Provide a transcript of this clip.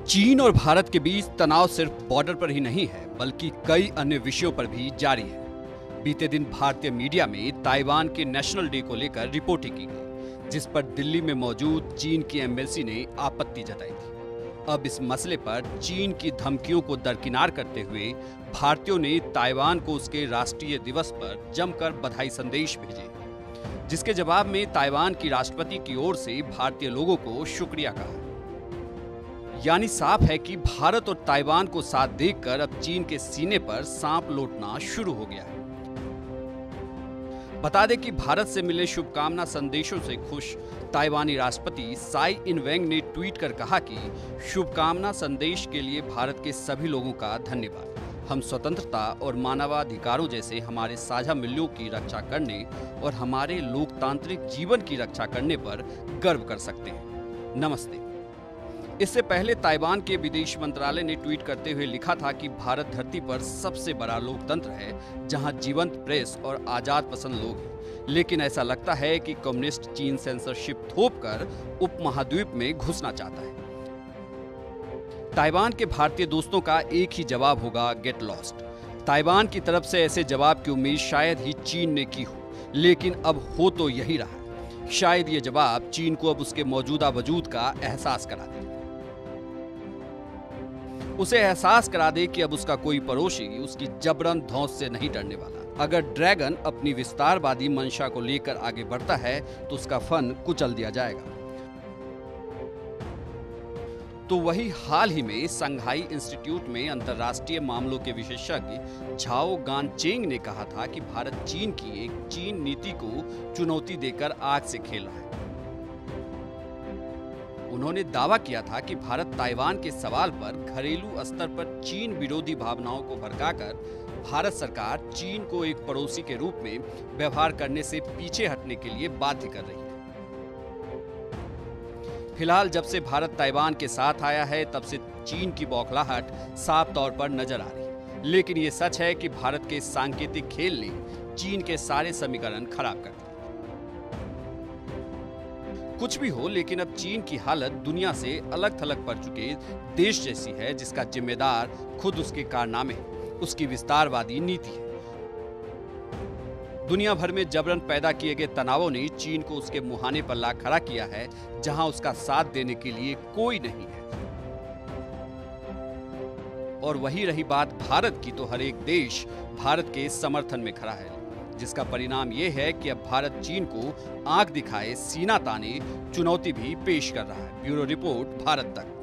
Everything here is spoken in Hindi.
चीन और भारत के बीच तनाव सिर्फ बॉर्डर पर ही नहीं है, बल्कि कई अन्य विषयों पर भी जारी है। बीते दिन भारतीय मीडिया में ताइवान के नेशनल डे को लेकर रिपोर्टिंग की गई, जिस पर दिल्ली में मौजूद चीन की एम्बेसी ने आपत्ति जताई थी। अब इस मसले पर चीन की धमकियों को दरकिनार करते हुए भारतीयों ने ताइवान को उसके राष्ट्रीय दिवस पर जमकर बधाई संदेश भेजे, जिसके जवाब में ताइवान की राष्ट्रपति की ओर से भारतीय लोगों को शुक्रिया कहा। यानी साफ है कि भारत और ताइवान को साथ देखकर अब चीन के सीने पर सांप लौटना शुरू हो गया है। बता दें कि भारत से मिले शुभकामना संदेशों से खुश ताइवानी राष्ट्रपति साई इनवेंग ने ट्वीट कर कहा कि शुभकामना संदेश के लिए भारत के सभी लोगों का धन्यवाद। हम स्वतंत्रता और मानवाधिकारों जैसे हमारे साझा मूल्यों की रक्षा करने और हमारे लोकतांत्रिक जीवन की रक्षा करने पर गर्व कर सकते हैं। नमस्ते। इससे पहले ताइवान के विदेश मंत्रालय ने ट्वीट करते हुए लिखा था कि भारत धरती पर सबसे बड़ा लोकतंत्र है, जहां जीवंत प्रेस और आजाद पसंद लोग हैं। लेकिन ऐसा लगता है कि कम्युनिस्ट चीन सेंसरशिप थोपकर उपमहाद्वीप में घुसना चाहता है। ताइवान के भारतीय दोस्तों का एक ही जवाब होगा, गेट लॉस्ट। ताइवान की तरफ से ऐसे जवाब की उम्मीद शायद ही चीन ने की हो, लेकिन अब हो तो यही रहा। शायद ये जवाब चीन को अब उसके मौजूदा वजूद का एहसास करा दे। उसे एहसास करा दे कि अब उसका कोई पड़ोसी उसकी जबरन धौंस से नहीं डरने वाला। अगर ड्रैगन अपनी विस्तारवादी मंशा को लेकर आगे बढ़ता है तो उसका फन कुचल दिया जाएगा। तो वही हाल ही में संघाई इंस्टीट्यूट में अंतर्राष्ट्रीय मामलों के विशेषज्ञ झाओ गानचेंग ने कहा था कि भारत चीन की एक चीन नीति को चुनौती देकर आग से खेल रहा है। उन्होंने दावा किया था कि भारत ताइवान के सवाल पर घरेलू स्तर पर चीन विरोधी भावनाओं को भड़काकर भारत सरकार चीन को एक पड़ोसी के रूप में व्यवहार करने से पीछे हटने के लिए बाध्य कर रही है। फिलहाल जब से भारत ताइवान के साथ आया है, तब से चीन की बौखलाहट साफ तौर पर नजर आ रही है। लेकिन ये सच है कि भारत के सांकेतिक खेल ने चीन के सारे समीकरण खराब कर दिए। कुछ भी हो, लेकिन अब चीन की हालत दुनिया से अलग थलग पड़ चुके देश जैसी है, जिसका जिम्मेदार खुद उसके कारनामे, उसकी विस्तारवादी नीति है। दुनिया भर में जबरन पैदा किए गए तनावों ने चीन को उसके मुहाने पर ला खड़ा किया है, जहां उसका साथ देने के लिए कोई नहीं है। और वही रही बात भारत की, तो हर एक देश भारत के समर्थन में खड़ा है, जिसका परिणाम यह है कि अब भारत चीन को आंख दिखाए, सीना ताने चुनौती भी पेश कर रहा है। ब्यूरो रिपोर्ट, भारत तक।